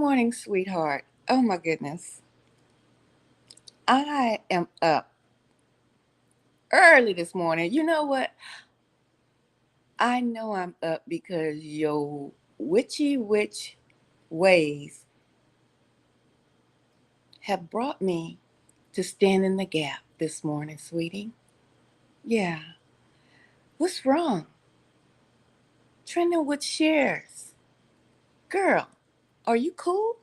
morning, sweetheart. Oh my goodness. I am up early this morning. You know what? I know I'm up because your witchy witch ways have brought me to stand in the gap this morning, sweetie. Yeah. What's wrong? Trending with shares. Girl, are you cool?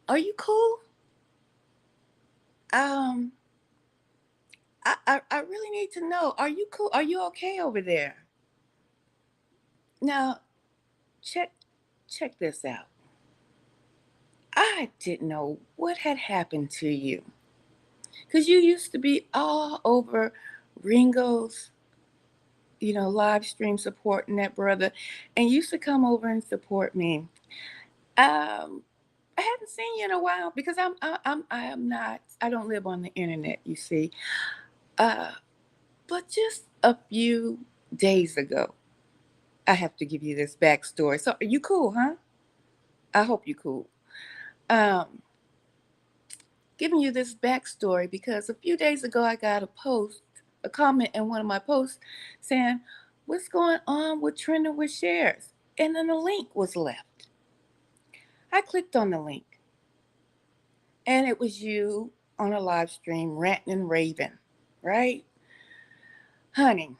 Are you cool? Um, I really need to know. Are you cool? Are you okay over there? Now, check check this out. I didn't know what had happened to you. Because you used to be all over Ringo's, live stream supporting that brother, and used to come over and support me. Um, I hadn't seen you in a while because I am not, I don't live on the internet, you see. Uh, but just a few days ago, I have to give you this backstory. So, are you cool, huh? I hope you cool. Um, Giving you this backstory because a few days ago I got a comment in one of my posts saying, "What's going on with trending with shares?" And then a link was left. I clicked on the link and it was you on a live stream ranting and raving, right? Honey,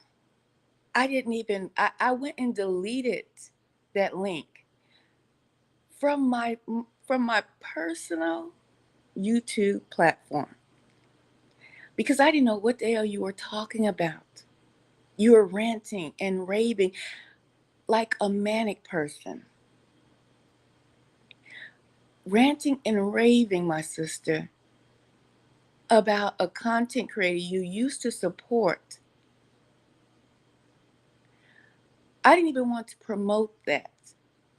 I went and deleted that link from my personal YouTube platform because I didn't know what the hell you were talking about. You were ranting and raving like a manic person. Ranting and raving, my sister, about a content creator you used to support. I didn't even want to promote that.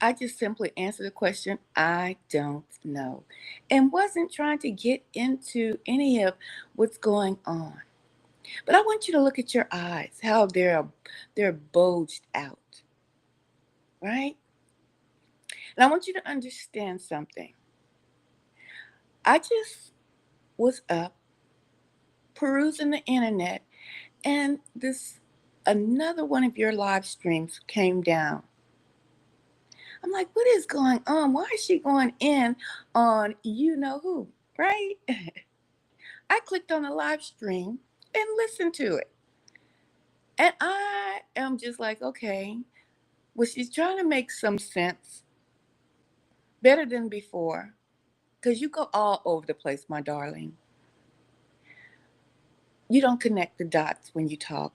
I just simply answered the question, I don't know. And wasn't trying to get into any of what's going on. But I want you to look at your eyes, how they're bulged out, right? And I want you to understand something. I just was up perusing the internet and this another one of your live streams came down. I'm like, what is going on? Why is she going in on you know who, right? I clicked on the live stream and listened to it. And I am just like, okay, well, she's trying to make some sense better than before. Because you go all over the place, my darling. You don't connect the dots when you talk.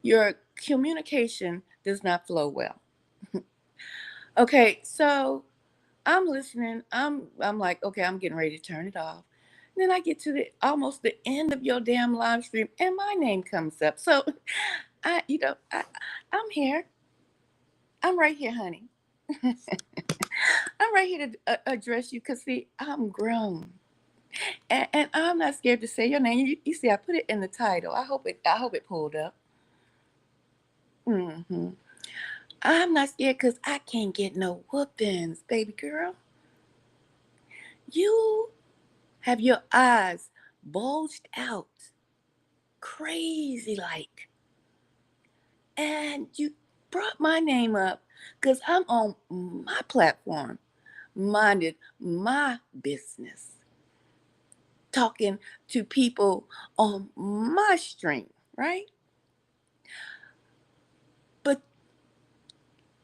Your communication does not flow well. Okay, so I'm listening. I'm like, okay, I'm getting ready to turn it off. And then I get to the almost the end of your damn live stream, and my name comes up. So, I'm here. I'm right here, honey. I'm right here to address you because see, I'm grown, and I'm not scared to say your name. You see, I put it in the title. I hope it pulled up. Hmm. I'm not scared because I can't get no whoopings, baby girl. You have your eyes bulged out, crazy like, and you brought my name up because I'm on my platform, minded my business, talking to people on my stream, right? But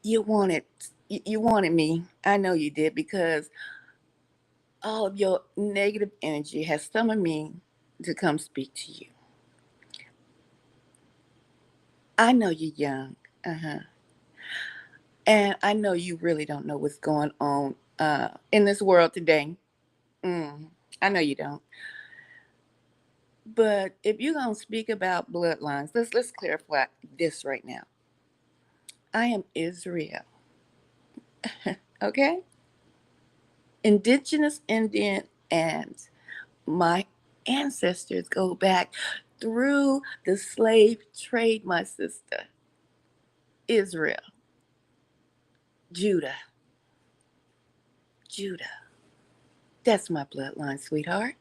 you wanted me. I know you did because all of your negative energy has summoned me to come speak to you. I know you're young. Uh-huh. And I know you really don't know what's going on in this world today. Mm, I know you don't. But if you're gonna speak about bloodlines, let's clarify this right now. I am Israel. Okay? Indigenous Indian, and my ancestors go back through the slave trade, my sister. Israel, Judah. Judah. That's my bloodline, sweetheart.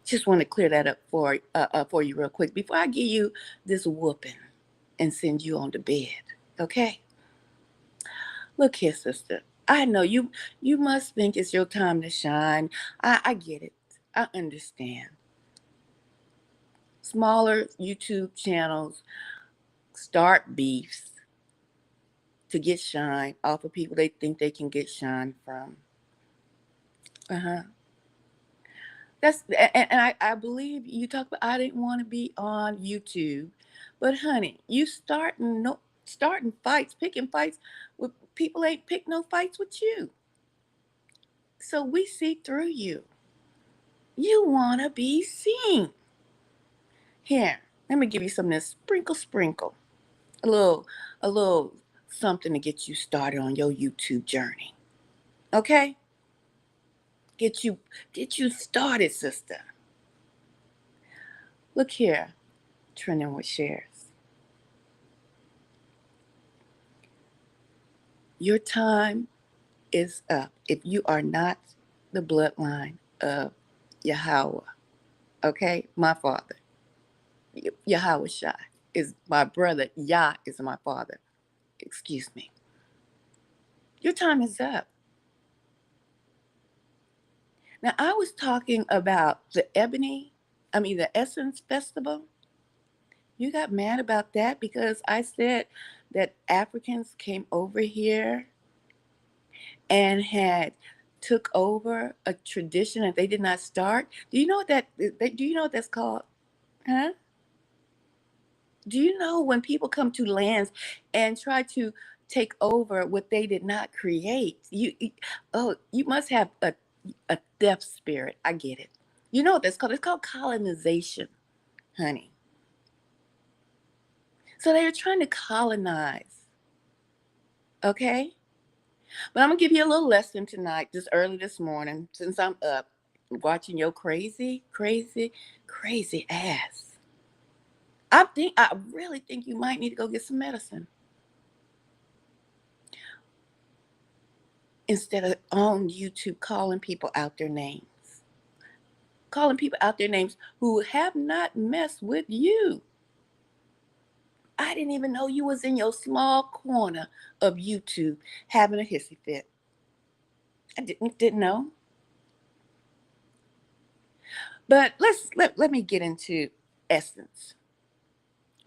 Just want to clear that up for you real quick before I give you this whooping and send you on to bed. Okay? Look here, sister. I know you must think it's your time to shine. I get it. I understand. Smaller YouTube channels start beefs to get shine off of people they think they can get shine from. Uh-huh. And I believe you talk about I didn't want to be on YouTube. But honey, you starting fights, picking fights with people ain't pick no fights with you. So we see through you. You wanna be seen. Here, let me give you some of this sprinkle. A little something to get you started on your YouTube journey. Okay? Get you get you started, sister. Look here, trending with shares. Your time is up if you are not the bloodline of Yahweh. Okay? My father. Yahweh Shai is my brother. Yah is my father. Excuse me. Your time is up. Now, I was talking about the Essence Festival. You got mad about that because I said that Africans came over here and had took over a tradition that they did not start. Do you know what that's called? Huh? Do you know when people come to lands and try to take over what they did not create? You must have a deaf spirit. I get it. You know what that's called? It's called colonization, honey. So they were trying to colonize, okay? But I'm gonna give you a little lesson tonight, just early this morning, since I'm up watching your crazy ass. I really think you might need to go get some medicine instead of on YouTube calling people out their names. Calling people out their names who have not messed with you. I didn't even know you was in your small corner of YouTube having a hissy fit. I didn't know. But let me get into essence,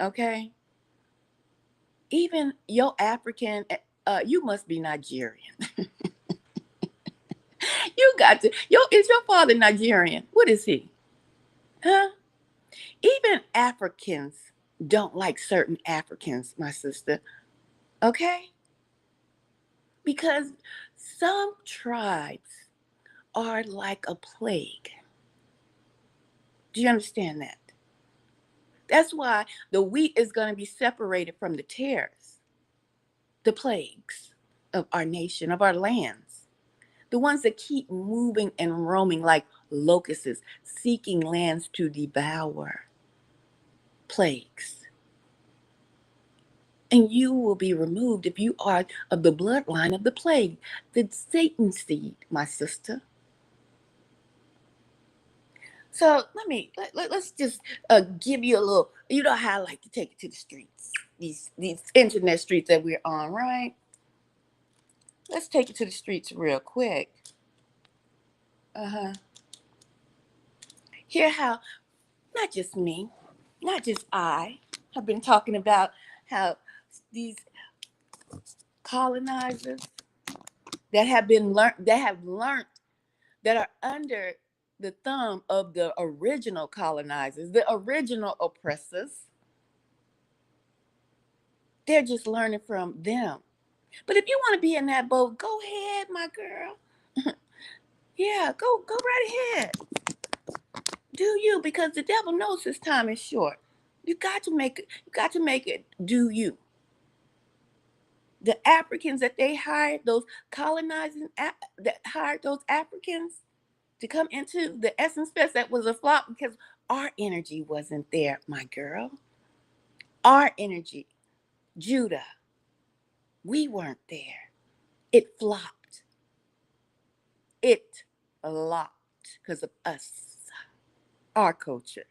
okay? Even your African, you must be Nigerian. You got to. Is your father Nigerian? What is he? Huh? Even Africans don't like certain Africans, my sister. Okay? Because some tribes are like a plague. Do you understand that? That's why the wheat is going to be separated from the tares, the plagues of our nation, of our lands. The ones that keep moving and roaming like locusts, seeking lands to devour. Plagues. And you will be removed if you are of the bloodline of the plague, the Satan seed, my sister. So let's just give you a little. You know how I like to take it to the streets, these internet streets that we're on, right? Let's take it to the streets real quick. Uh-huh. Hear how not just me, not just I have been talking about how these colonizers that have learned that are under the thumb of the original colonizers, the original oppressors. They're just learning from them. But if you want to be in that boat, go ahead, my girl. Yeah, go right ahead. Do you, because the devil knows his time is short. You got to make it do you. The Africans that they hired, those that hired those Africans to come into the Essence Fest, that was a flop because our energy wasn't there, my girl. Our energy, Judah, we weren't there. It flopped. It locked because of us, our culture.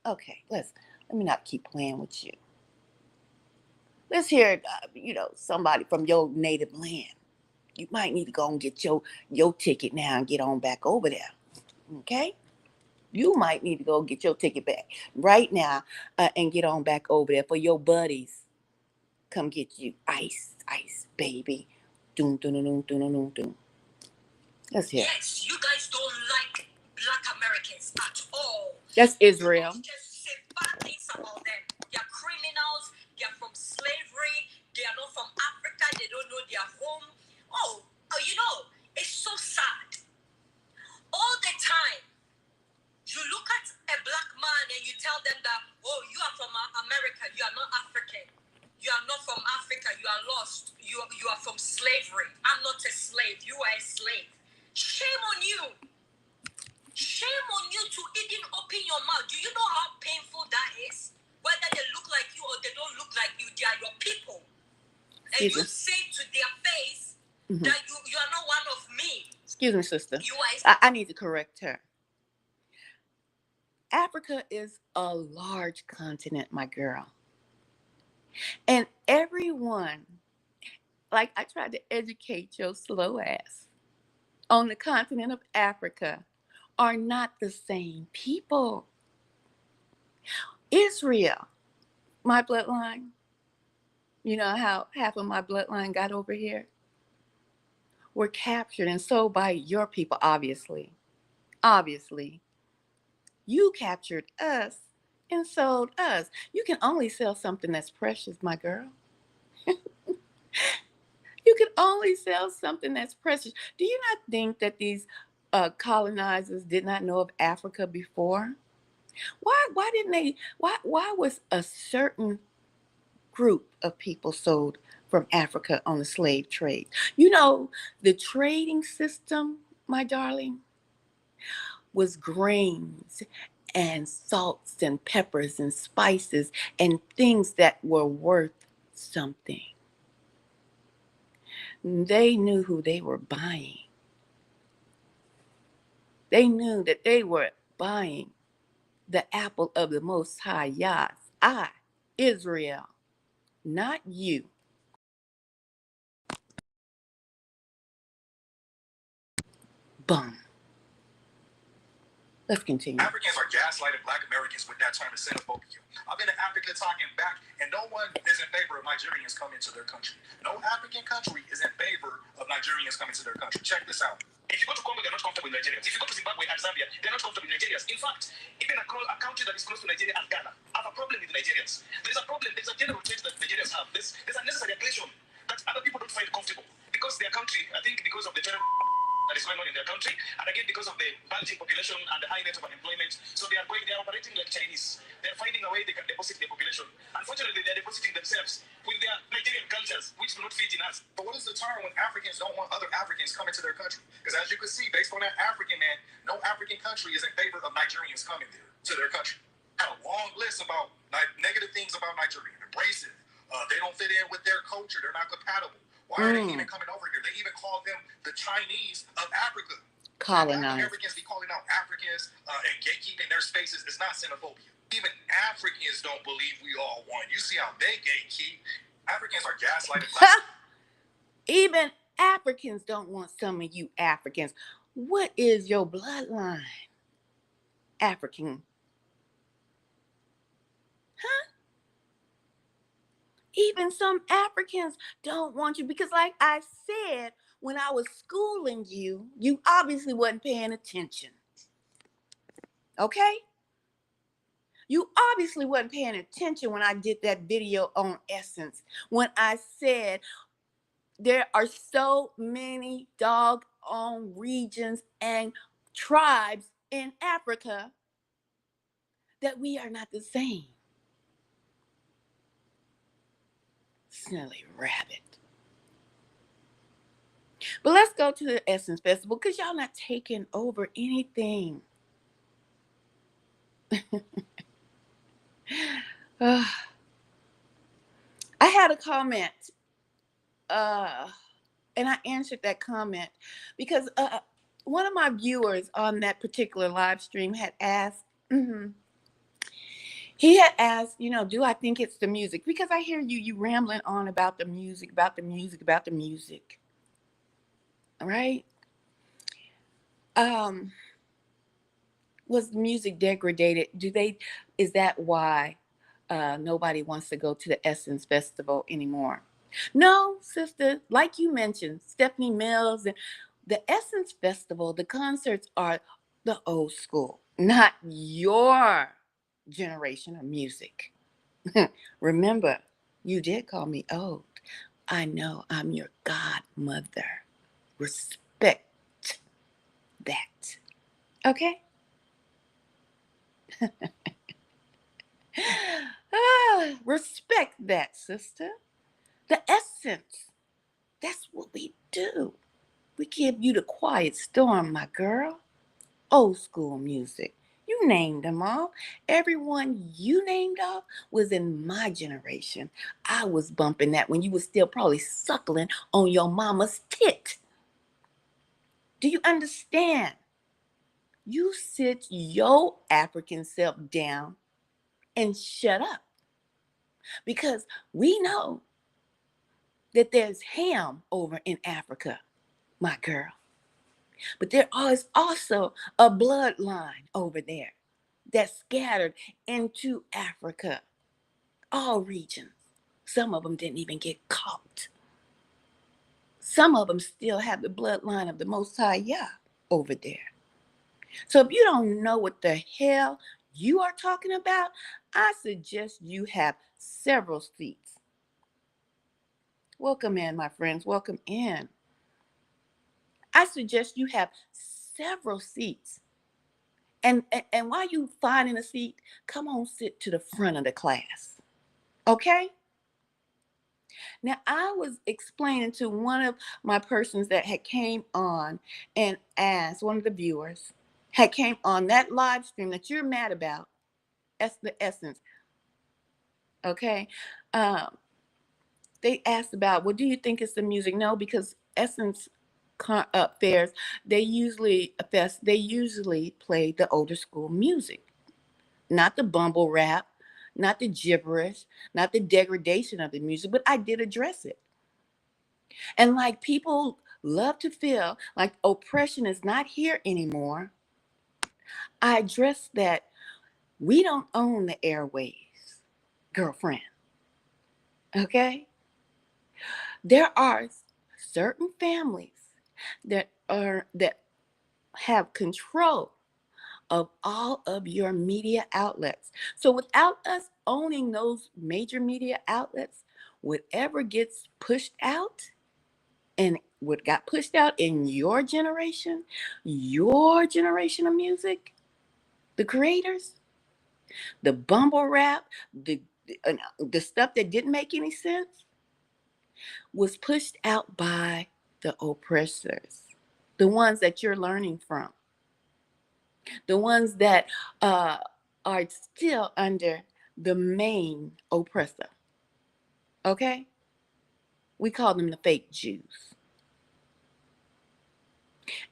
Okay, let me not keep playing with you. Let's hear, somebody from your native land. You might need to go and get your ticket now and get on back over there. Okay? You might need to go get your ticket back right now and get on back over there for your buddies. Come get you. Ice, ice, baby. Doom, doom, doom, doom, doom, doom. Let's hear. Yes, you guys don't like Black Americans at all. That's Israel. You just say bad things about them. They're criminals. They're from slavery. They are not from Africa. They don't know their home. Oh, it's so sad. All the time, you look at a black man and you tell them that, oh, you are from America. You are not African. You are not from Africa. You are lost. You are from slavery. I'm not a slave. You are a slave. Shame on you. Shame on you to even open your mouth. Do you know how painful that is? Whether they look like you or they don't look like you, they are your people. And you say to their face that you are not one of me. Excuse me, sister. I need to correct her. Africa is a large continent, my girl. And everyone, like I tried to educate your slow ass, on the continent of Africa are not the same people. Israel, my bloodline, you know how half of my bloodline got over here? Were captured and sold by your people, obviously. Obviously. You captured us and sold us. You can only sell something that's precious, my girl. You can only sell something that's precious. Do you not think that these colonizers did not know of Africa before? Why didn't they? Why was a certain group of people sold from Africa on the slave trade? You know, the trading system, my darling, was grains and salts and peppers and spices and things that were worth something. They knew who they were buying. They knew that they were buying the apple of the Most High Yah. I, Israel, not you. Bum. Let's continue. Africans are gaslighting Black Americans with that term of xenophobia. I've been in Africa talking back, and no one is in favor of Nigerians coming to their country. No African country is in favor of Nigerians coming to their country. Check this out. If you go to Congo, they're not comfortable with Nigerians. If you go to Zimbabwe and Zambia, they're not comfortable with Nigerians. In fact, even a country that is close to Nigeria and Ghana have a problem with Nigerians. There's a problem. There's a general trait that Nigerians have. There's a necessary aggression that other people don't find comfortable because their country, I think because of the terror that is going on in their country, and again because of the bulging population and the high rate of unemployment. So they are operating like Chinese. They're finding a way they can deposit their population. Unfortunately, they're depositing themselves with their Nigerian cultures, which do not fit in us. But what is the term when Africans don't want other Africans coming to their country? Because as you can see, based on that African man, no African country is in favor of Nigerians coming there to their country. I have a long list about negative things about Nigeria. Abrasive. They don't fit in with their culture. They're not compatible. Why are they even coming over here? They even call them the Chinese of Africa. Colonized. Americans be calling out Africans and gatekeeping their spaces. It's not xenophobia. Even Africans don't believe we all want. You see how they gatekeep. Africans are gaslighted. Even Africans don't want some of you Africans. What is your bloodline? African. Huh? Even some Africans don't want you because, like I said, when I was schooling you, you obviously wasn't paying attention. Okay? You obviously wasn't paying attention when I did that video on Essence. When I said there are so many doggone regions and tribes in Africa that we are not the same. Smelly rabbit. But let's go to the Essence Festival because y'all not taking over anything. I had a comment. And I answered that comment because one of my viewers on that particular live stream had asked, he had asked, do I think it's the music? Because I hear you rambling on about the music, about the music, about the music. All right. Was the music degraded? Is that why nobody wants to go to the Essence Festival anymore? No, sister, like you mentioned, Stephanie Mills, and the Essence Festival, the concerts are the old school, not your generation of music. Remember, you did call me old. I know I'm your godmother. Respect that. Okay? Respect that, sister. The essence. That's what we do. We give you the quiet storm, my girl. Old school music. You named them all. Everyone you named off was in my generation. I was bumping that when you were still probably suckling on your mama's tit. Do you understand? You sit your African self down and shut up. Because we know that there's ham over in Africa, my girl. But there is also a bloodline over there that's scattered into Africa, all regions. Some of them didn't even get caught. Some of them still have the bloodline of the Most High Yah over there. So if you don't know what the hell you are talking about, I suggest you have several seats. Welcome in, my friends. Welcome in. I suggest you have several seats. And while you finding a seat, come on, sit to the front of the class. Okay? Now, I was explaining to one of my persons that had came on and asked, one of the viewers, had came on that live stream that you're mad about, the essence. Okay? They asked about, well, do you think it's the music? No, because Essence fairs, they usually play the older school music, not the bumble rap, not the gibberish, not the degradation of the music, but I did address it. And like people love to feel like oppression is not here anymore, I addressed that we don't own the airways, girlfriend. Okay? There are certain families that have control of all of your media outlets. So without us owning those major media outlets, whatever gets pushed out and what got pushed out in your generation of music, the creators, the bumble rap, the stuff that didn't make any sense, was pushed out by the oppressors, the ones that you're learning from, the ones that are still under the main oppressor. Okay? We call them the fake Jews.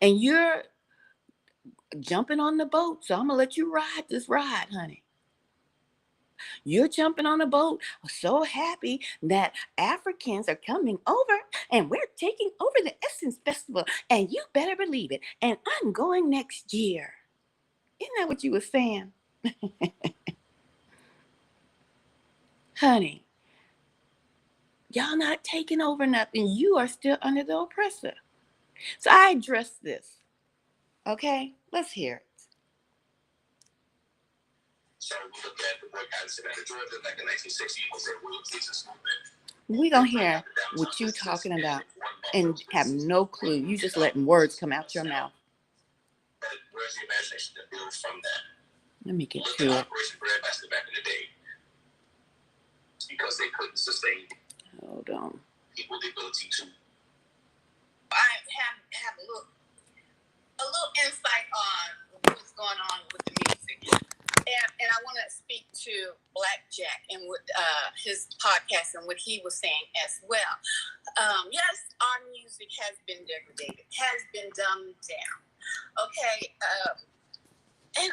And you're jumping on the boat, so I'm going to let you ride this ride, honey. You're jumping on a boat, so happy that Africans are coming over and we're taking over the Essence Festival. And you better believe it. And I'm going next year. Isn't that what you were saying? Honey, y'all not taking over nothing. You are still under the oppressor. So I addressed this. Okay? Let's hear it. So we look at the boycott of Savannah, Georgia, back in 1960, was a real Jesus movement. We're going to hear what you're talking about and have no clue. You just letting words come out your mouth. Where's the imagination that builds from that? Let me get to it. Operation Breadbasket back in the day. Because they couldn't sustain. Hold on. People the ability to. I have a little insight on what's going on with the music. And I I want to speak to Blackjack and what his podcast and what he was saying as well. Yes, our music has been degraded, has been dumbed down. Okay, and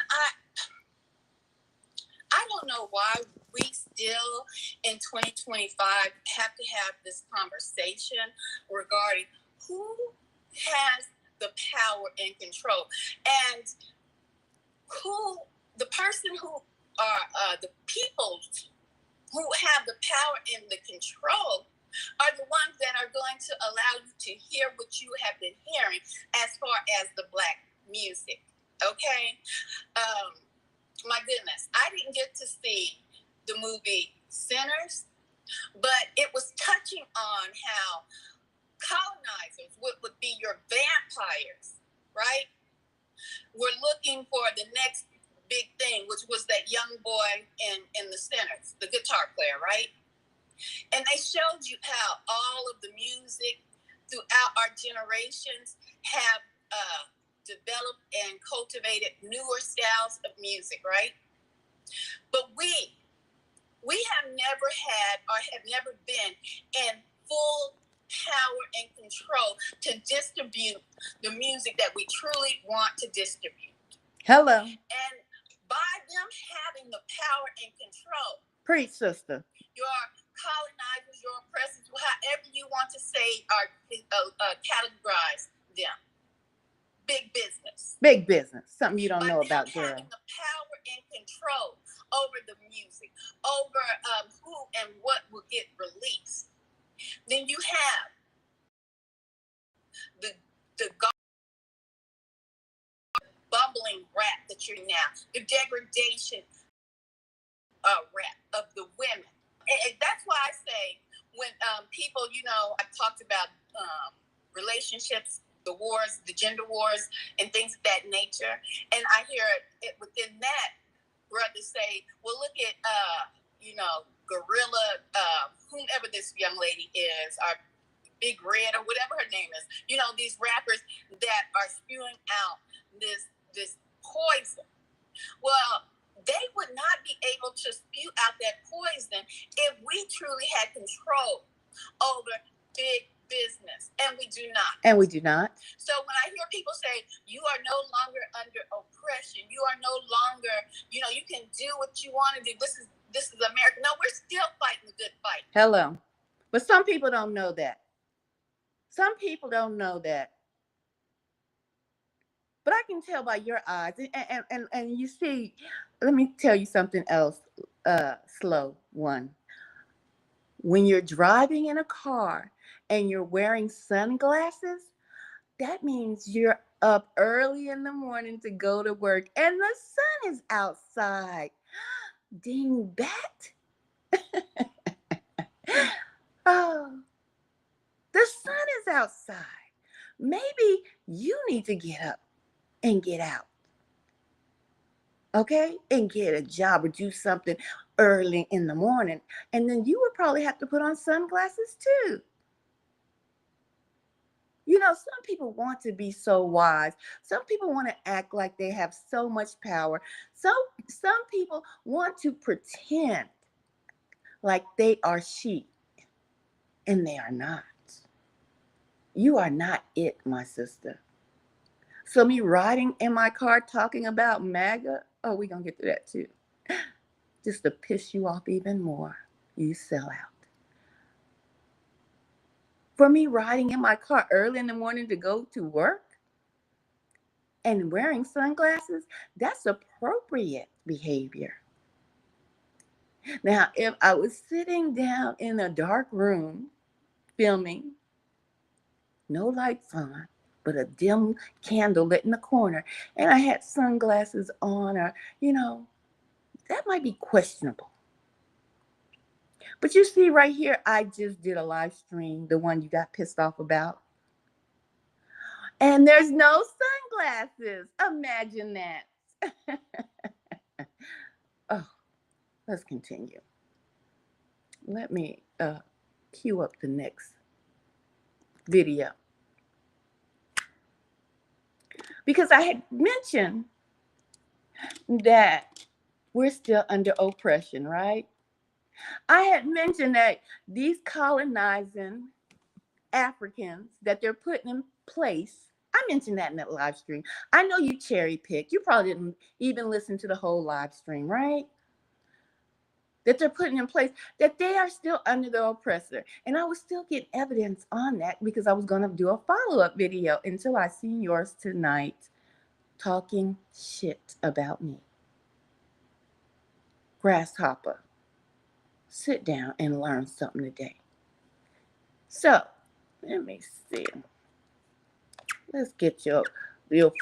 I don't know why we still in 2025 have to have this conversation regarding who has the power and control, and who the person who are the people who have the power and the control are the ones that are going to allow you to hear what you have been hearing as far as the Black music. Okay? My goodness, I didn't get to see the movie Sinners, but it was touching on how colonizers would be your vampires, right? We're looking for the next big thing, which was that young boy in the Sinners, the guitar player, right? And they showed you how all of the music throughout our generations have developed and cultivated newer styles of music, right? But we have never had or have never been in full power and control to distribute the music that we truly want to distribute. Hello. And by them having the power and control, preach, sister, your colonizers, your oppressors, however you want to say or categorize them, big business. Big business. Something you don't By know them about, girl. having the power and control over the music, over who and what will get released, then you have the bumbling rap that you're now, the degradation rap of the women. And that's why I say when people, I talked about relationships, the wars, the gender wars, and things of that nature, and I hear it within that brothers say, well, look at Gorilla, whomever this young lady is, or Big Red, or whatever her name is. These rappers that are spewing out this poison. Well, they would not be able to spew out that poison if we truly had control over big business, and we do not. So when I hear people say, you are no longer under oppression, you are no longer, you can do what you want to do. This is America. No, we're still fighting the good fight. Hello. But some people don't know that. Some people don't know that. But I can tell by your eyes. And you see, let me tell you something else, slow one. When you're driving in a car and you're wearing sunglasses, that means you're up early in the morning to go to work and the sun is outside. Dingbat. Oh, the sun is outside. Maybe you need to get up and get out. Okay? And get a job or do something early in the morning. And then you would probably have to put on sunglasses too. Some people want to be so wise. Some people want to act like they have so much power. Some people want to pretend like they are sheep, and they are not. You are not it, my sister. So me riding in my car talking about MAGA, oh, we're going to get to that too. Just to piss you off even more. You sell out. For me riding in my car early in the morning to go to work and wearing sunglasses, that's appropriate behavior. Now, if I was sitting down in a dark room filming, no lights on, but a dim candle lit in the corner, and I had sunglasses on, or, that might be questionable. But you see right here, I just did a live stream, the one you got pissed off about. And there's no sunglasses. Imagine that. Oh, let's continue. Let me cue up the next video. Because I had mentioned that We're still under oppression, right? I had mentioned that these colonizing Africans that they're putting in place. I mentioned that in that live stream. I know you cherry picked. You probably didn't even listen to the whole live stream, right? That they're putting in place, that they are still under the oppressor. And I was still getting evidence on that because I was going to do a follow-up video until I see yours tonight talking shit about me. Grasshopper, sit down and learn something today. So, let me see. Let's get your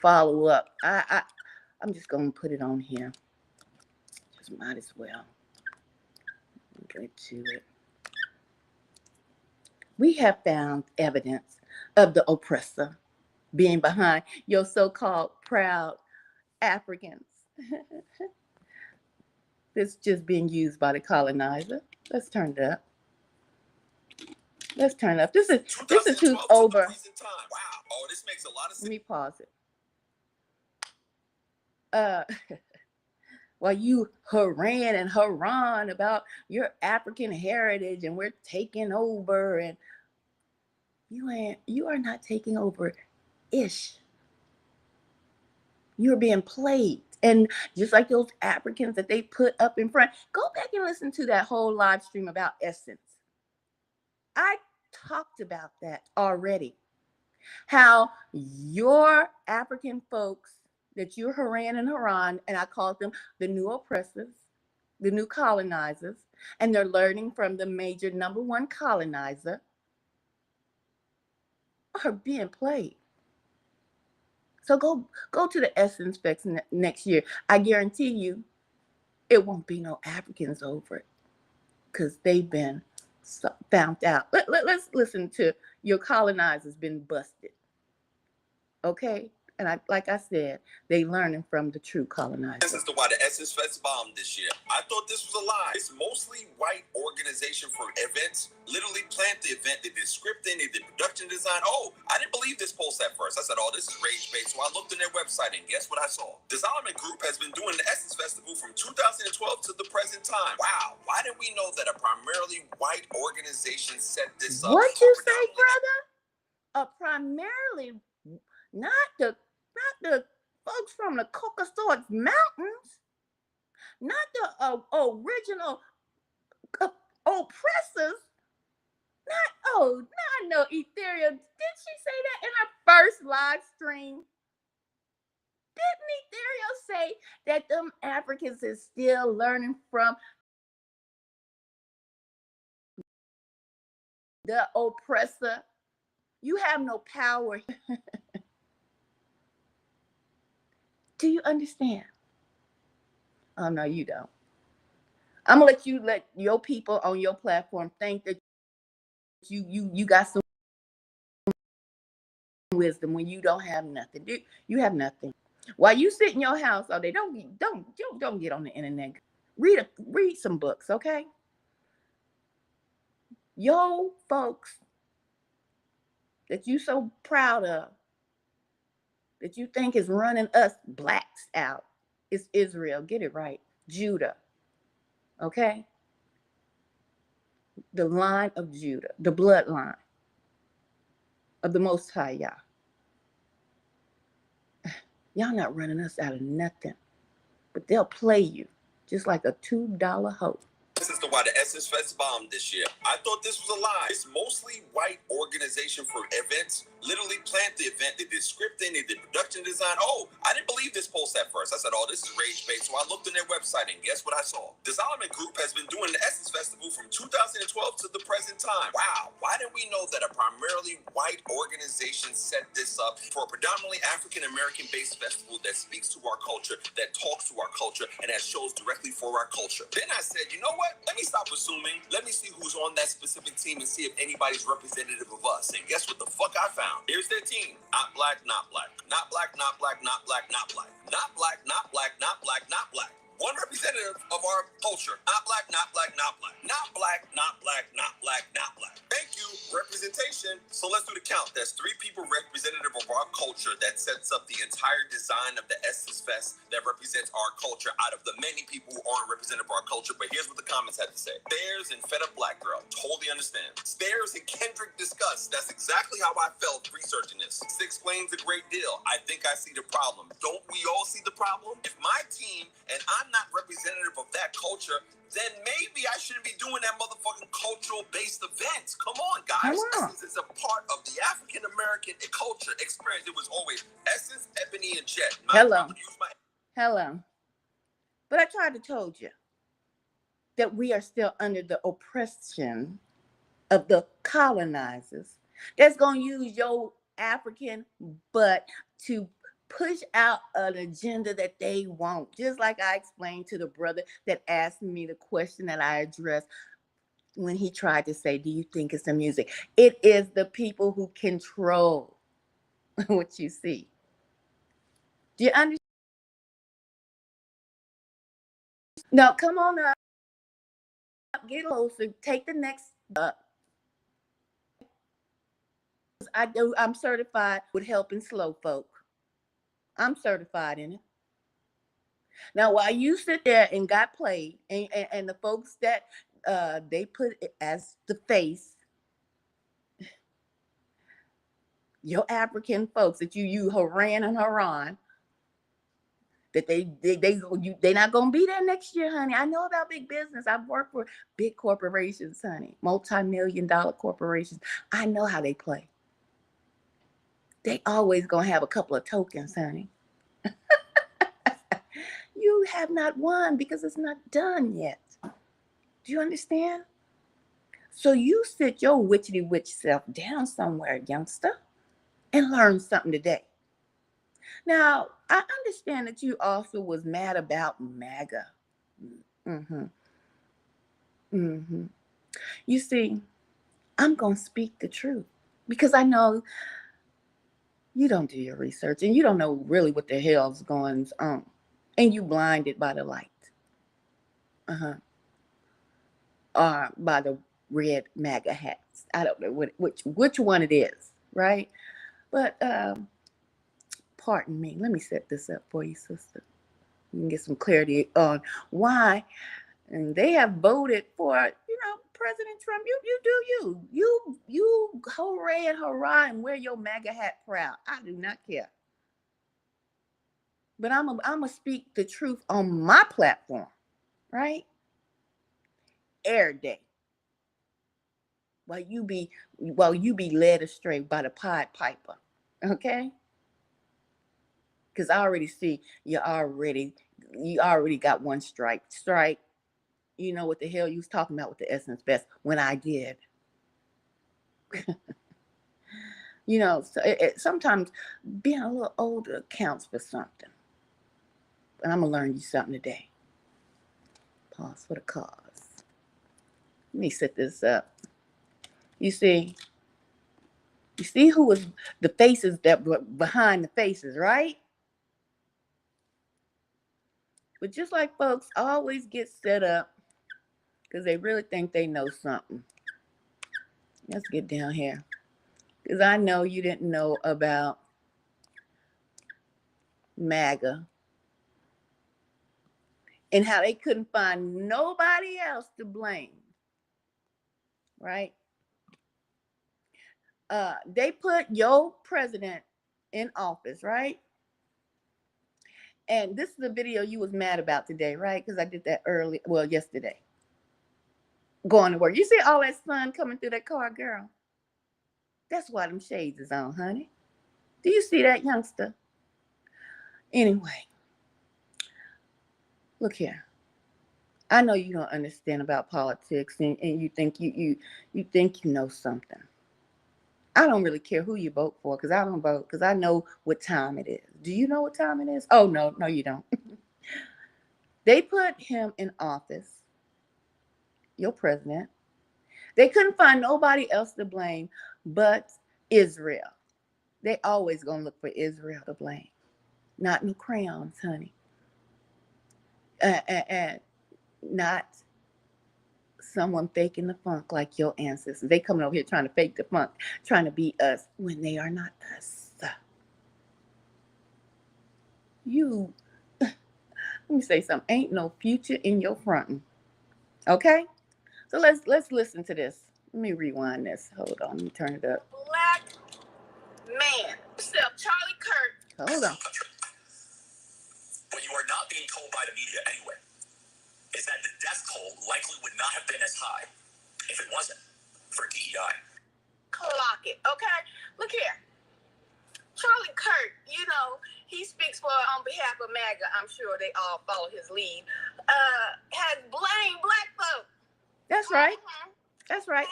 follow-up. I'm just going to put it on here. Just might as well get to it. We have found evidence of the oppressor being behind your so-called proud Africans. It's just being used by the colonizer. Let's turn it up. Let's turn it up. This is who's over. Wow. Oh, this makes a lot of sense. Let me pause it. While you haran and haran about your African heritage and we're taking over, and you are not taking over ish. You're being played. And just like those Africans that they put up in front, go back and listen to that whole live stream about Essence. I talked about that already. How your African folks that you're Haran and Haran, and I called them the new oppressors, the new colonizers, and they're learning from the major number one colonizer, are being played. So go to the Essence Fest next year. I guarantee you it won't be no Africans over it because they've been found out. Let's listen to your colonizers been busted. Okay? And like I said, they learning from the true colonizer. This is why the Essence Fest bombed this year. I thought this was a lie. This mostly white organization for events literally planned the event. They did scripting, they did production design. Oh, I didn't believe this post at first. I said, oh, this is rage-based. So I looked on their website, and guess what I saw? The Solomon Group has been doing the Essence Festival from 2012 to the present time. Wow. Why did we know that a primarily white organization set this up? What you say, brother? A primarily, not the folks from the Caucasus Mountains, not the original oppressors. Not no Ethereal. Did she say that in her first live stream? Didn't Ethereal say that them Africans is still learning from the oppressor? You have no power. Do you understand? Oh, no, you don't. I'm gonna let your people on your platform think that you got some wisdom when you don't have nothing. You have nothing. While you sit in your house all day, don't get on the internet. Read some books, okay? Yo folks that you so proud of, that you think is running us blacks out, it's Israel. Get it right. Judah. Okay? The line of Judah, the bloodline of the Most High Yah. Y'all not running us out of nothing, but they'll play you just like a $2 hoe. This is why the Essence Fest bombed this year. I thought this was a lie. It's mostly white organization for events literally planned the event. They did scripting, they did production design. Oh, I didn't believe this post at first. I said, oh, this is rage-based. So I looked on their website, and guess what I saw? The Solomon Group has been doing the Essence Festival from 2012 to the present time. Wow. Why did we know that a primarily white organization set this up for a predominantly African-American based festival that speaks to our culture, that talks to our culture, and that shows directly for our culture? Then I said, you know what? Let me stop assuming. Let me see who's on that specific team and see if anybody's representative of us. And guess what the fuck I found? Here's their team. Not black, not black. Not black, not black, not black, not black. Not black, not black, not black, not black. One representative of our culture. Not black, not black, not black. Not black, not black, not black, not black. Thank you, representation. colonization? So let's do the count. There's 3 people representative of our culture that sets up the entire design of the Essence Fest that represents our culture out of the many people who aren't representative of our culture. But here's what the comments had to say. Stairs and fed up black girl. Totally understand. Stairs and Kendrick discuss. That's exactly how I felt researching this. This explains a great deal. I think I see the problem. Don't we all see the problem? If my team and I'm not representative of that culture, then maybe I shouldn't be doing that motherfucking cultural-based event. Come on, guys. Essence is a part of the African-American culture experience. It was always Essence, Ebony, and Jet. Hello. But I tried to told you that we are still under the oppression of the colonizers that's going to use your African butt to push out an agenda that they want. Just like I explained to the brother that asked me the question that I addressed when he tried to say, do you think it's the music? It is the people who control what you see. Do you understand? No, come on up. Get closer. Take the next up. I'm certified with helping slow folk. I'm certified in it. Now, while you sit there and got played, and the folks that they put it as the face, your African folks that you Haran and Haran, that they not gonna be there next year, honey. I know about big business. I've worked for big corporations, honey, multi-million-dollar corporations. I know how they play. They always gonna have a couple of tokens, honey. You have not won because it's not done yet. Do you understand? So you sit your witchy witch self down somewhere, youngster, and learn something today. Now, I understand that you also was mad about MAGA. Mm-hmm. Mm-hmm. You see, I'm going to speak the truth because I know you don't do your research and you don't know really what the hell's going on. And you blinded by the light. Uh-huh. Or by the red MAGA hats. I don't know which one it is, right? But pardon me. Let me set this up for you, sister. You can get some clarity on why. And they have voted for, President Trump. You hooray and hurrah and wear your MAGA hat proud. I do not care. But I'm gonna speak the truth on my platform, right? Air day. While you be led astray by the Pied Piper, okay? Because I already see you already got one strike. You know what the hell you was talking about with the Essence Fest when I did. So sometimes being a little older counts for something. And I'm going to learn you something today. Pause for the cause. Let me set this up. You see who was the faces that were behind the faces, right? But just like folks always get set up because they really think they know something. Let's get down here. Because I know you didn't know about MAGA and how they couldn't find nobody else to blame, right? They put your president in office, right? And this is the video you was mad about today, right? Because I did that yesterday. Going to work. You see all that sun coming through that car, girl? That's why them shades is on, honey. Do you see that, youngster? Anyway, look here. I know you don't understand about politics and you think you think you know something. I don't really care who you vote for because I don't vote because I know what time it is. Do you know what time it is? Oh, no, you don't. They put him in office, your president. They couldn't find nobody else to blame but Israel. They always going to look for Israel to blame. Not no crayons, honey. And not someone faking the funk like your ancestors. They coming over here trying to fake the funk, trying to be us when they are not us. You, let me say something. Ain't no future in your fronting. Okay? So let's listen to this. Let me rewind this. Hold on, let me turn it up. Black man. Except Charlie Kirk. Hold on. What you are not being told by the media anyway is that the death toll likely would not have been as high if it wasn't for DEI. Clock it, okay? Look here. Charlie Kirk, he speaks on behalf of MAGA. I'm sure they all follow his lead. Has blamed black folk. That's right. That's right.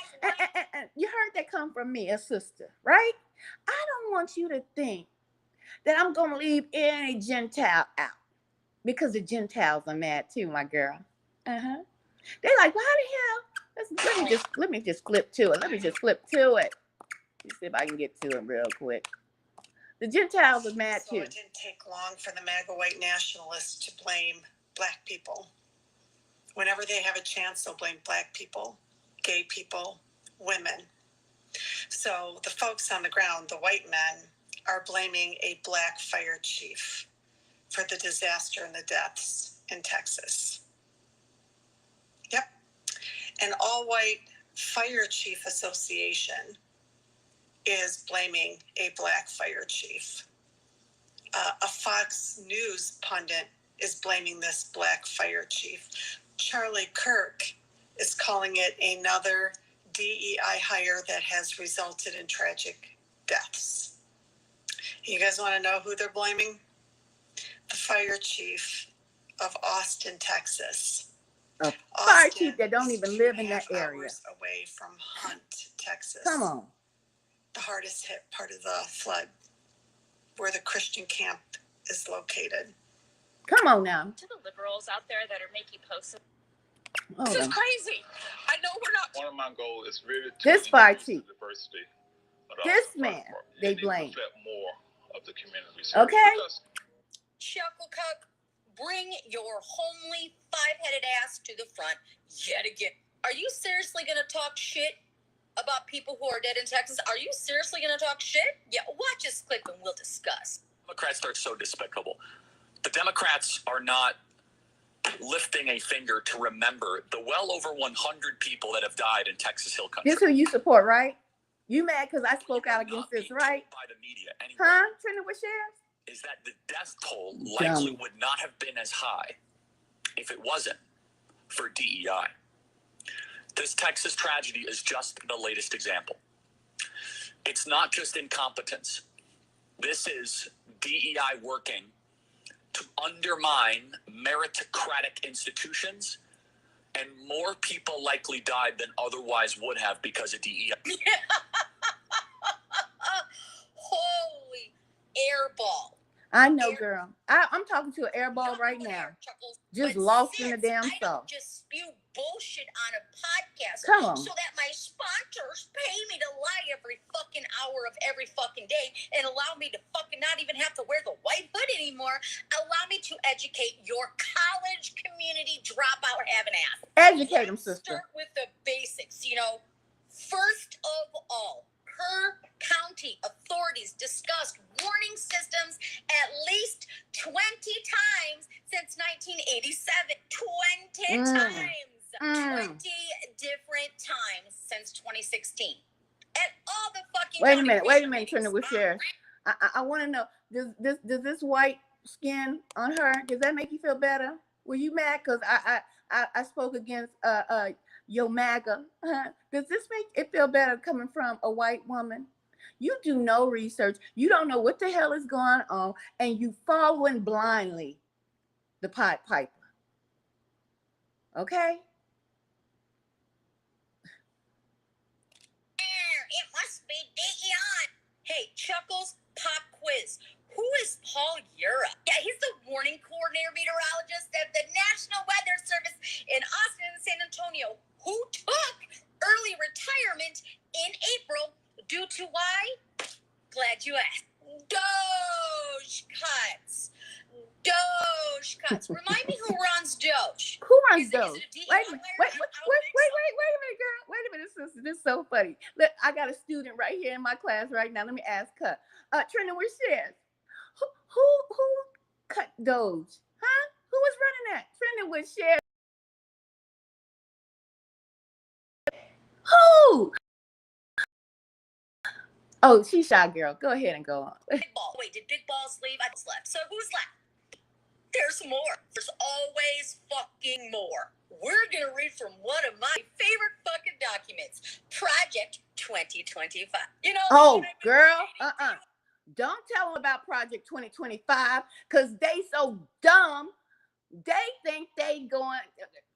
And you heard that come from me, a sister, right? I don't want you to think that I'm going to leave any Gentile out, because the Gentiles are mad too, my girl. Uh-huh. They're like, well, how the hell? Let me just flip to it. Let me see if I can get to it real quick. The Gentiles are mad too. So it didn't take long for the MAGA white nationalists to blame black people. Whenever they have a chance, they'll blame black people, gay people, women. So the folks on the ground, the white men, are blaming a black fire chief for the disaster and the deaths in Texas. Yep. An all-white fire chief association is blaming a black fire chief. A Fox News pundit is blaming this black fire chief. Charlie Kirk is calling it another DEI hire that has resulted in tragic deaths. You guys want to know who they're blaming? The fire chief of Austin, Texas. A fire chief that don't even live in that area. Hours away from Hunt, Texas. Come on. The hardest hit part of the flood, where the Christian camp is located. Come on now. To the liberals out there that are making posts. This is crazy. I know we're not. One of my goals is really to this fire chief. Diversity. This man, they blame. More of the community. Okay. Chucklecock, bring your homely five-headed ass to the front yet again. Are you seriously going to talk shit about people who are dead in Texas? Are you seriously going to talk shit? Yeah, watch this clip and we'll discuss. Democrats are so despicable. The Democrats are not lifting a finger to remember the well over 100 people that have died in Texas Hill Country. This who you support, right? You mad because I spoke out against this, right? By the media anyway, huh? Trina, what shares? Is that the death toll likely would not have been as high if it wasn't for DEI. This Texas tragedy is just the latest example. It's not just incompetence. This is DEI working to undermine meritocratic institutions, and more people likely died than otherwise would have because of DEI. Holy airball. I know, girl. I'm talking to an airball right now. Just lost in the damn sauce. I don't sauce. just spew bullshit on a podcast. Come on. So that my sponsors pay me to lie every fucking hour of every fucking day and allow me to fucking not even have to wear the white hood anymore. Allow me to educate your college community dropout having ass. Educate them, sister. Start with the basics, First of all, Kerr County authorities discussed warning systems at least 20 times since 1987. 20 times. 20 different times since 2016. At all the fucking... Wait a minute, Trina, with shares. I want to know, does this white skin on her, does that make you feel better? Were you mad because I spoke against your MAGA? Does this make it feel better coming from a white woman? You do no research. You don't know what the hell is going on, and you following blindly the Pied Piper. Okay? It must be DEI. Hey, Chuckles, pop quiz. Who is Paul Ura? Yeah, he's the warning coordinator meteorologist at the National Weather Service in Austin and San Antonio, who took early retirement in April due to why? Glad you asked. Doge cuts. turnouts. Remind me who runs Doge. Who runs Is it Doge? a DEI Wait, hire? wait, I wait, don't wait, think wait, so. wait a minute, girl. Wait a minute, sister. This is so funny. Look, I got a student right here in my class right now. Let me ask her. Trina, where she is? Who cut Doge? Huh? Who was running that? Trina with shares. Who? Oh, she's shy, girl. Go ahead and go on. Big Ball. Wait, did Big Balls leave? I was left. So who's left? There's more. There's always fucking more. We're going to read from one of my favorite fucking documents, Project 2025. You know, Oh, girl. Don't tell them about Project 2025 because they so dumb. They think they going.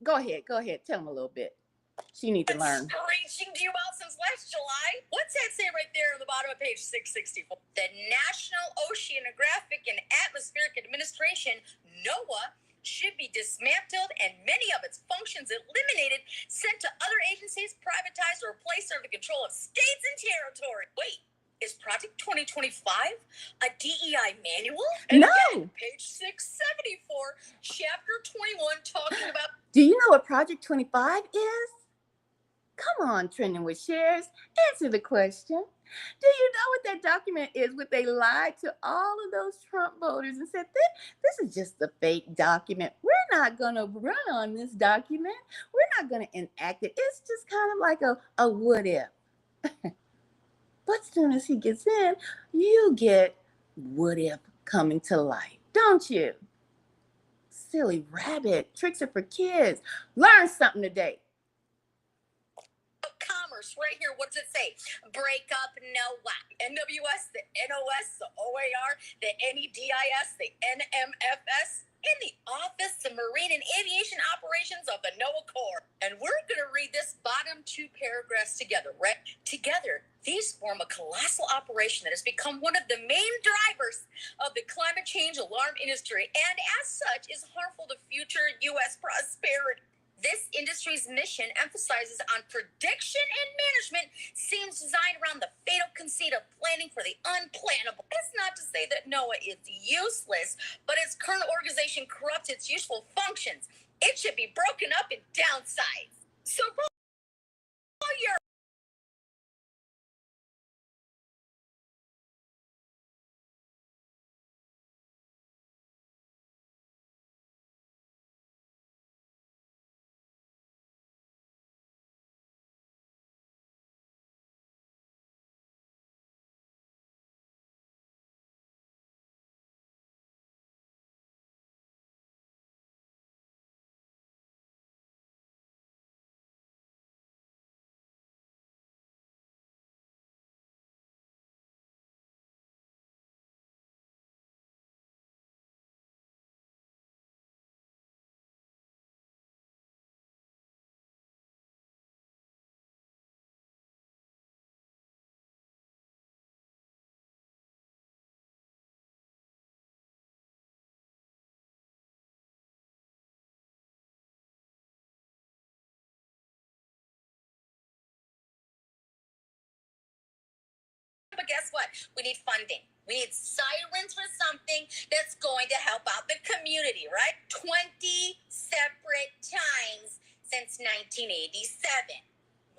Go ahead. Tell them a little bit. She needs to learn. Screeching to you about since last July. What's that say right there on the bottom of page 664? The National Oceanographic and Atmospheric Administration, NOAA, should be dismantled and many of its functions eliminated, sent to other agencies, privatized, or placed under the control of states and territories. Wait, is Project 2025 a DEI manual? And No. again, page 674, chapter 21, talking about... Do you know what Project 25 is? Come on, Trending with Shares. Answer the question. Do you know what that document is? What they lied to all of those Trump voters and said, this is just a fake document. We're not going to run on this document. We're not going to enact it. It's just kind of like a what if. But as soon as he gets in, you get what if coming to life, don't you? Silly rabbit. Tricks are for kids. Learn something today. Commerce right here. What does it say? Break up NOAC, NWS, the NOS, the OAR, the NEDIS, the NMFS, in the Office of Marine and Aviation Operations of the NOAA Corps. And we're going to read this bottom two paragraphs together, right? Together, these form a colossal operation that has become one of the main drivers of the climate change alarm industry, and as such is harmful to future U.S. prosperity. This industry's mission emphasizes on prediction and management, seems designed around the fatal conceit of planning for the unplannable. It's not to say that NOAA is useless, but its current organization corrupts its useful functions. It should be broken up and downsized. So roll your... But guess what? We need funding. We need sirens for something that's going to help out the community, right? 20 separate times since 1987.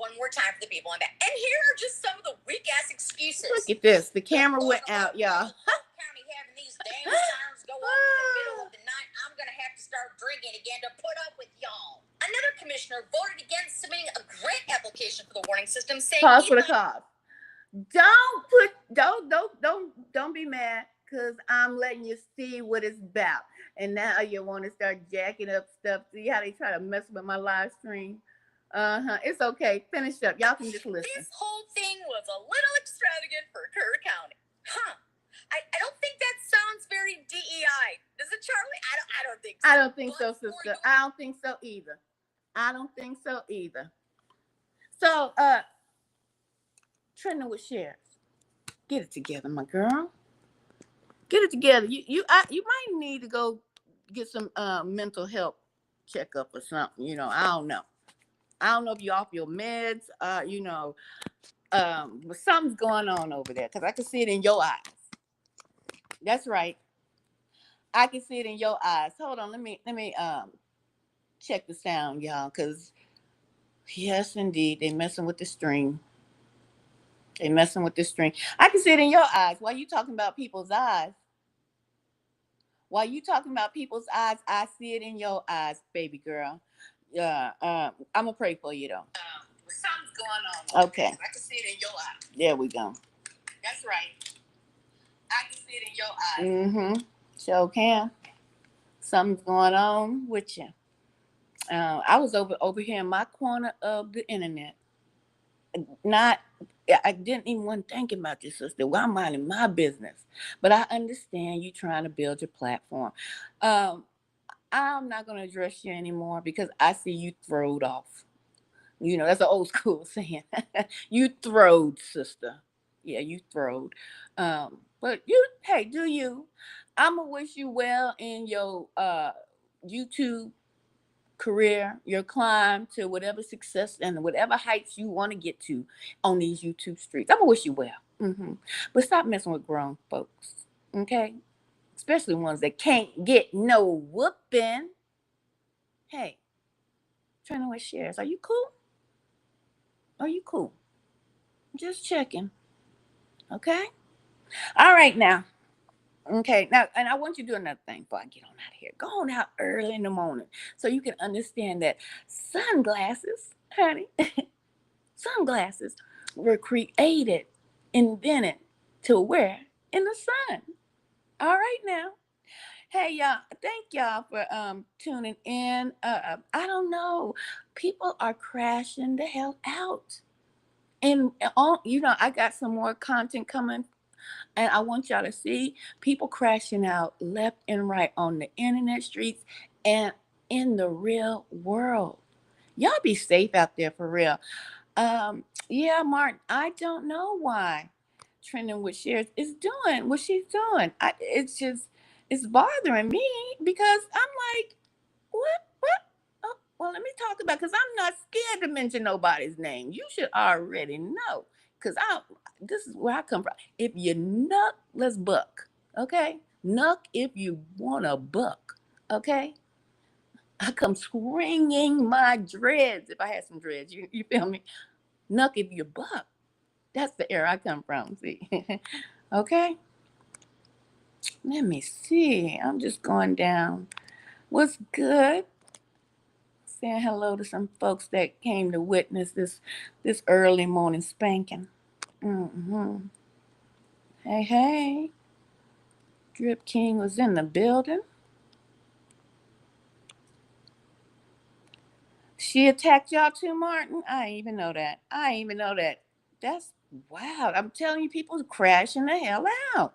One more time for the people in back. And here are just some of the weak-ass excuses. Look at this. The camera went out, y'all. County having these damn sirens go off in the middle of the night. I'm going to have to start drinking again to put up with y'all. Another commissioner voted against submitting a grant application for the warning system, saying... Pause for the cause. Don't be mad because I'm letting you see what it's about. And now you want to start jacking up stuff. See how they try to mess with my live stream? It's okay. Finish up. Y'all can just listen. This whole thing was a little extravagant for Kerr County. I don't think that sounds very DEI. Does it, Charlie? I don't think so. I don't think so, sister. I don't think so either. So, Trending with Shares. Get it together, my girl. Get it together. You might need to go get some mental health checkup or something. I don't know. I don't know if you're off your meds. But something's going on over there because I can see it in your eyes. That's right. I can see it in your eyes. Hold on, let me check the sound, y'all, because yes, indeed, they messing with the string. They messing with the string. I can see it in your eyes. Why you talking about people's eyes? While you talking about people's eyes, I see it in your eyes, baby girl. Yeah, I'm gonna pray for you though. Something's going on. Okay. I can see it in your eyes. There we go. That's right. I can see it in your eyes. Mm-hmm. Sure can. Something's going on with you. I was over here in my corner of the internet. Not, I didn't even want to think about your sister. Well, I'm minding my business, but I understand you trying to build your platform. Um, I'm not gonna address you anymore because I see you throwed off. You know, that's an old school saying. You throwed, sister. Yeah, you throwed. But you, hey, do you? I'ma wish you well in your YouTube career, your climb to whatever success and whatever heights you want to get to on these YouTube streets. I'm gonna wish you well. But stop messing with grown folks, okay? Especially ones that can't get no whooping. Hey, Trina with shares. Are you cool? Are you cool? Just checking. Okay. All right now. Okay. Now, and I want you to do another thing before I get on out of here. Go on out early in the morning so you can understand that sunglasses, honey, sunglasses were created, invented to wear in the sun. All right now. Hey y'all, thank y'all for tuning in. I don't know. People are crashing the hell out. And all I got some more content coming, and I want y'all to see people crashing out left and right on the internet streets and in the real world. Y'all be safe out there for real. Yeah, Martin, I don't know why Trending with Shares is doing what she's doing. It's just, it's bothering me because I'm like, what? Oh, well, let me talk about, because I'm not scared to mention nobody's name. You should already know, because this is where I come from. If you nuck, let's buck, okay? Nuck if you want to buck, okay? I come swinging my dreads if I had some dreads. You feel me? Nuck if you buck. That's the era I come from. See, okay. Let me see. I'm just going down. What's good? Saying hello to some folks that came to witness this early morning spanking. Mm-hmm. Hey, hey. Drip King was in the building. She attacked y'all too, Martin? I didn't even know that. I didn't even know that. That's wow. I'm telling you, people crashing the hell out.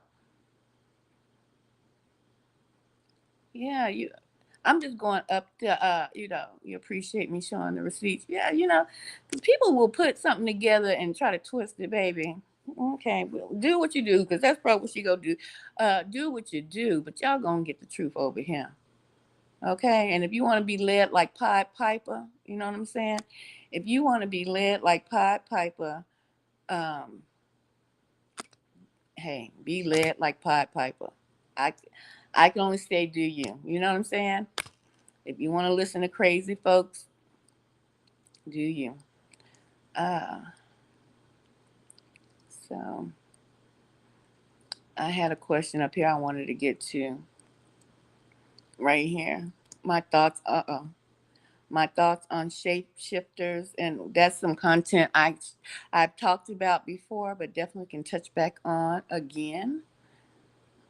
Yeah, I'm just going up to you appreciate me showing the receipts. Yeah, because people will put something together and try to twist it, baby. Okay, well, do what you do, because that's probably what she gonna do. Do what you do, but y'all gonna get the truth over here. Okay, and if you want to be led like Pied Piper, you know what I'm saying? If you want to be led like Pied Piper, um, hey, be led like Pied Piper. I, I can only say do you. You know what I'm saying? If you want to listen to crazy folks, do you? Uh, so I had a question up here I wanted to get to right here. My thoughts. My thoughts on shapeshifters, and that's some content I've talked about before, but definitely can touch back on again.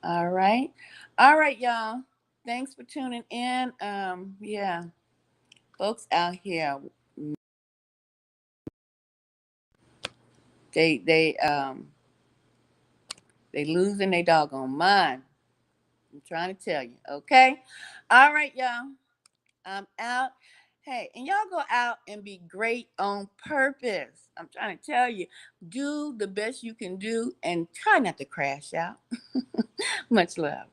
All right, y'all. Thanks for tuning in. Yeah, folks out here, they they losing their doggone mind. I'm trying to tell you. Okay. All right, y'all. I'm out. Hey, and y'all go out and be great on purpose. I'm trying to tell you, do the best you can do and try not to crash out. Much love.